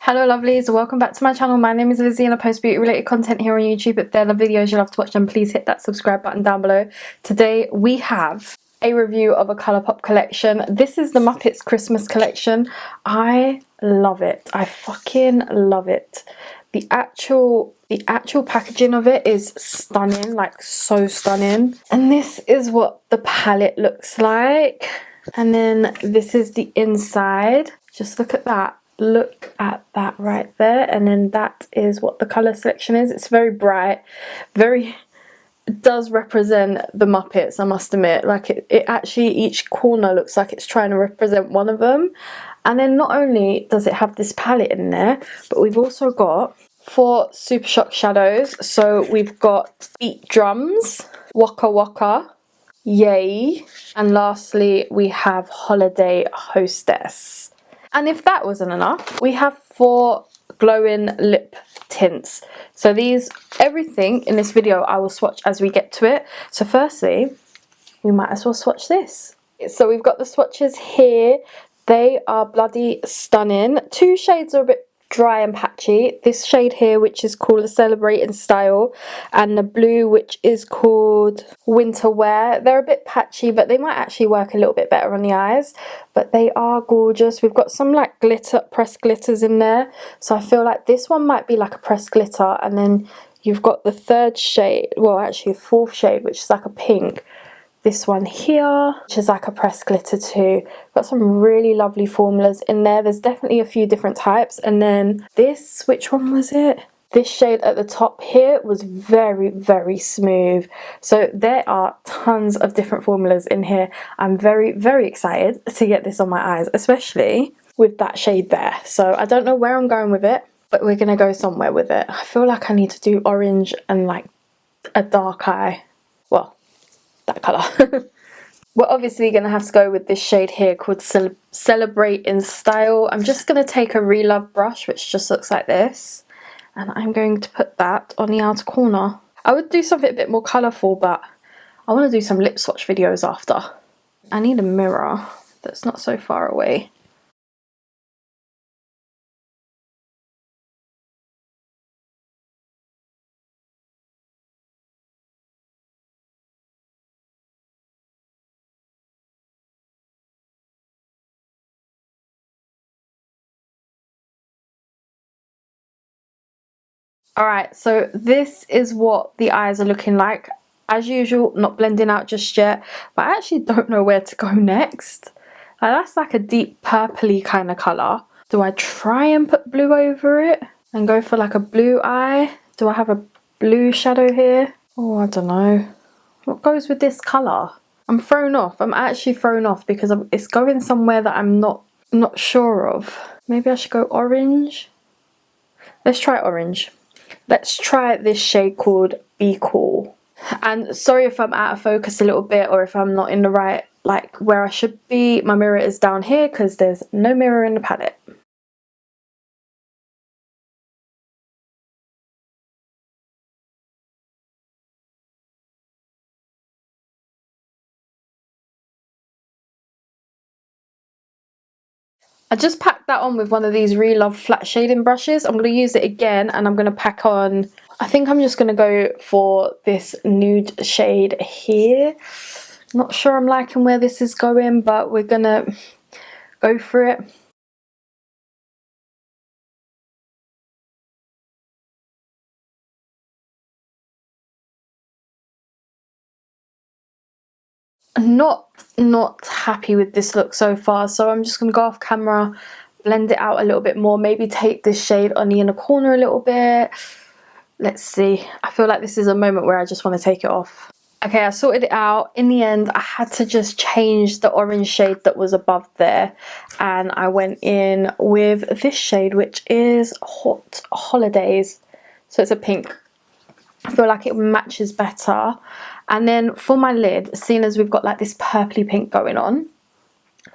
Hello lovelies, welcome back to my channel. My name is Lizzie and I post beauty related content here on YouTube. If there are videos you love to watch, then please hit that subscribe button down below. Today we have a review of a Colourpop collection. This is the Muppets Christmas collection. I love it. I fucking love it. The actual packaging of it is stunning, like so stunning. And this is what the palette looks like. And then this is the inside. Just look at that. Look at that right there. And then that is what the colour selection is. It's very bright, it does represent the Muppets, I must admit. Like it actually, each corner looks like it's trying to represent one of them. And then not only does it have this palette in there, but we've also got 4 Super Shock shadows. So we've got Beat Drums, Waka Waka, Yay, and lastly we have Holiday Hostess. And if that wasn't enough, we have 4 glowing lip tints. So everything in this video I will swatch as we get to it. So firstly, we might as well swatch this. So we've got the swatches here. They are bloody stunning. 2 shades are a bit dry and patchy. This shade here, which is called the Celebrate in Style, and the blue, which is called Winter Wear. They're a bit patchy, but they might actually work a little bit better on the eyes. But they are gorgeous. We've got some like pressed glitters in there. So I feel like this one might be like a pressed glitter. And then you've got the 3rd shade, well actually 4th shade, which is like a pink. This one here, which is like a pressed glitter too. Got some really lovely formulas in there. There's definitely a few different types. And then this, which one was it? This shade at the top here was very, very smooth. So there are tons of different formulas in here. I'm very, very excited to get this on my eyes, especially with that shade there. So I don't know where I'm going with it, but we're gonna go somewhere with it. I feel like I need to do orange and like a dark eye. Well, that colour. We're obviously going to have to go with this shade here called Celebrate in Style. I'm just going to take a Relove brush, which just looks like this, and I'm going to put that on the outer corner. I would do something a bit more colourful, but I want to do some lip swatch videos after. I need a mirror that's not so far away. Alright, so this is what the eyes are looking like. As usual, not blending out just yet, but I actually don't know where to go next. That's like a deep purpley kind of colour. Do I try and put blue over it and go for like a blue eye? Do I have a blue shadow here? Oh, I don't know. What goes with this colour? I'm thrown off. I'm actually thrown off because it's going somewhere that I'm not sure of. Maybe I should go orange. Let's try orange. Let's try this shade called Be Cool. And sorry if I'm out of focus a little bit or if I'm not in the right, like where I should be. My mirror is down here because there's no mirror in the palette. I just packed that on with one of these Relove flat shading brushes. I'm going to use it again and I'm going to pack on, I think I'm just going to go for this nude shade here. Not sure I'm liking where this is going, but we're going to go for it. Not happy with this look so far, so I'm just gonna go off camera, blend it out a little bit more, maybe take this shade on the inner corner a little bit. Let's see. I feel like this is a moment where I just want to take it off. Okay, I sorted it out. In the end, I had to just change the orange shade that was above there, and I went in with this shade, which is Hot Holidays. So it's a pink. I feel like it matches better. And then for my lid, seeing as we've got like this purpley pink going on,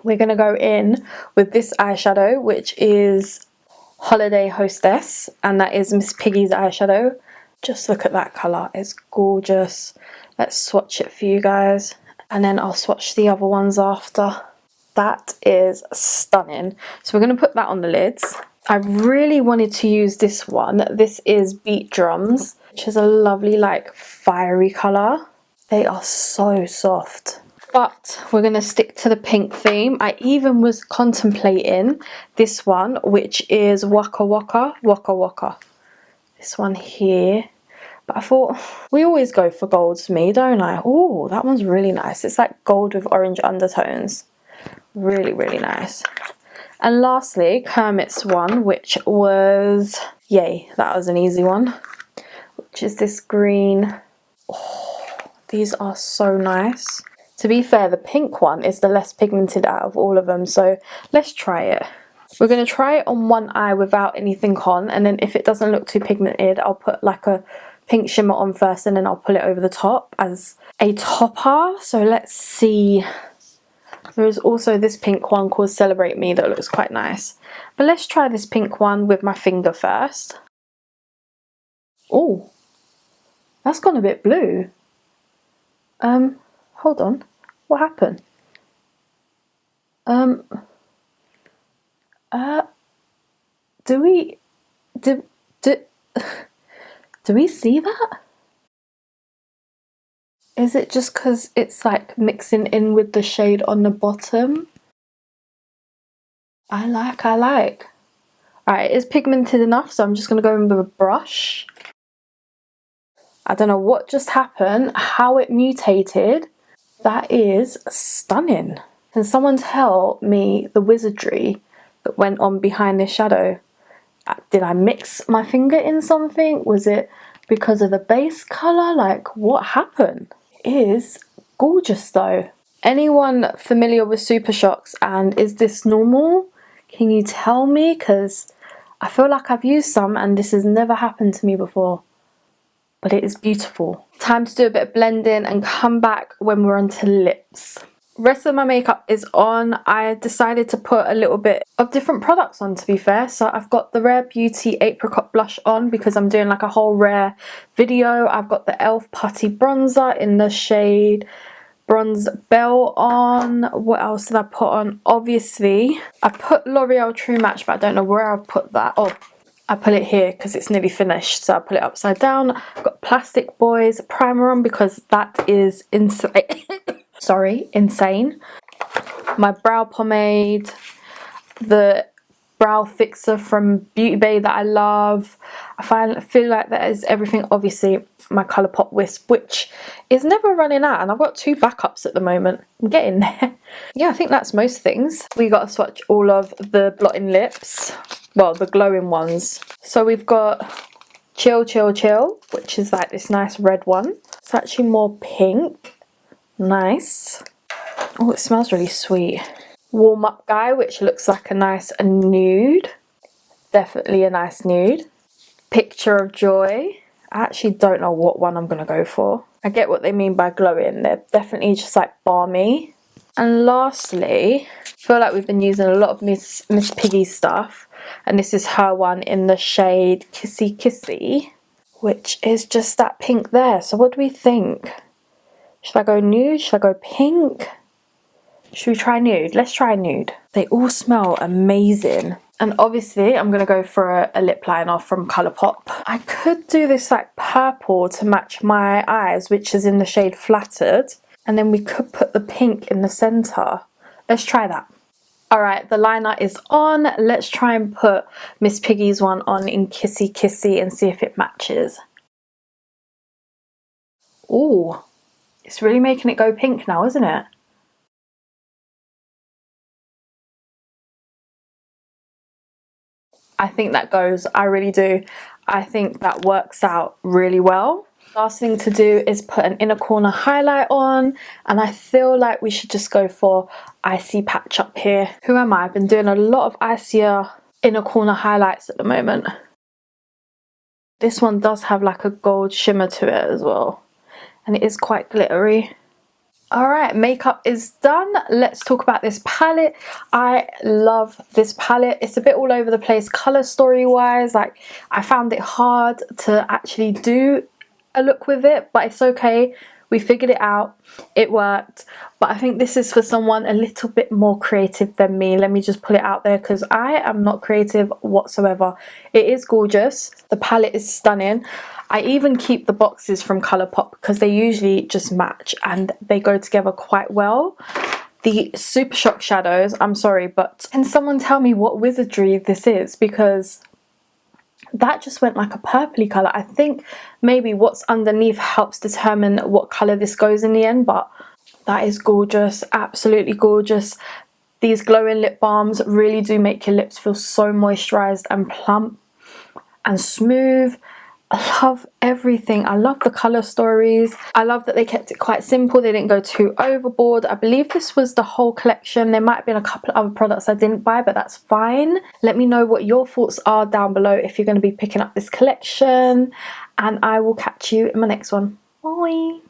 we're going to go in with this eyeshadow, which is Holiday Hostess, and that is Miss Piggy's eyeshadow. Just look at that colour, it's gorgeous. Let's swatch it for you guys, and then I'll swatch the other ones after. That is stunning. So we're going to put that on the lids. I really wanted to use this one. This is Beat Drums, which is a lovely like fiery colour. They are so soft. But we're going to stick to the pink theme. I even was contemplating this one, which is Waka Waka, Waka Waka. This one here. But I thought, we always go for golds, me, don't I? Oh, that one's really nice. It's like gold with orange undertones. Really, really nice. And lastly, Kermit's one, which was, yay, that was an easy one. Which is this green. Oh, these are so nice. To be fair, the pink one is the less pigmented out of all of them, so let's try it. We're going to try it on one eye without anything on, and then if it doesn't look too pigmented, I'll put like a pink shimmer on first and then I'll pull it over the top as a topper. So let's see. There is also this pink one called Celebrate Me that looks quite nice. But let's try this pink one with my finger first. Oh, that's gone a bit blue. Hold on. What happened? Do we see that? Is it just because it's like mixing in with the shade on the bottom? I like. Alright, it's pigmented enough, so I'm just going to go in with a brush. I don't know what just happened, how it mutated. That is stunning. Can someone tell me the wizardry that went on behind this shadow? Did I mix my finger in something? Was it because of the base colour? Like, what happened? It is gorgeous though. Anyone familiar with Super Shocks, and is this normal? Can you tell me? Because I feel like I've used some and this has never happened to me before. But it is beautiful. Time to do a bit of blending and come back when we're onto lips. Rest of my makeup is on. I decided to put a little bit of different products on, to be fair. So I've got the Rare Beauty Apricot Blush on because I'm doing like a whole Rare video. I've got the e.l.f. Putty Bronzer in the shade Bronze Bell on. What else did I put on? Obviously, I put L'Oreal True Match, but I don't know where I've put that. Oh, I put it here because it's nearly finished, so I put it upside down. I've got Plastic Boys primer on because that is insane. Sorry, insane. My brow pomade, the brow fixer from Beauty Bay that I love. I feel like that is everything. Obviously, my Colourpop Wisp, which is never running out, and I've got 2 backups at the moment. I'm getting there. Yeah, I think that's most things. We got to swatch all of the blotting lips. Well, the glowing ones. So we've got Chill Chill Chill, which is like this nice red one. It's actually more pink. Nice. Oh, it smells really sweet. Warm Up Guy, which looks like a nice nude. Definitely a nice nude. Picture of Joy. I actually don't know what one I'm going to go for. I get what they mean by glowing. They're definitely just like balmy. And lastly, I feel like we've been using a lot of Miss Piggy's stuff. And this is her one in the shade Kissy Kissy, which is just that pink there. So what do we think? Should I go nude? Should I go pink? Should we try nude? Let's try nude. They all smell amazing. And obviously I'm going to go for a lip liner from Colourpop. I could do this like purple to match my eyes, which is in the shade Flattered. And then we could put the pink in the centre. Let's try that. Alright, the liner is on. Let's try and put Miss Piggy's one on in Kissy Kissy and see if it matches. Ooh, it's really making it go pink now, isn't it? I think that goes. I really do. I think that works out really well. Last thing to do is put an inner corner highlight on, and I feel like we should just go for icy patch up here. Who am I? I've been doing a lot of icier inner corner highlights at the moment. This one does have like a gold shimmer to it as well, and it is quite glittery. Alright, makeup is done. Let's talk about this palette. I love this palette. It's a bit all over the place colour story wise. Like, I found it hard to actually do a look with it, but it's okay. We figured it out, it worked, but I think this is for someone a little bit more creative than me. Let me just put it out there because I am not creative whatsoever. It is gorgeous, the palette is stunning. I even keep the boxes from Colourpop because they usually just match and they go together quite well. The Super Shock shadows, I'm sorry, but can someone tell me what wizardry this is? Because that just went like a purpley colour. I think maybe what's underneath helps determine what colour this goes in the end, but that is gorgeous, absolutely gorgeous. These glowing lip balms really do make your lips feel so moisturised and plump and smooth. I love everything. I love the colour stories. I love that they kept it quite simple. They didn't go too overboard. I believe this was the whole collection. There might have been a couple of other products I didn't buy, but that's fine. Let me know what your thoughts are down below if you're going to be picking up this collection. And I will catch you in my next one. Bye.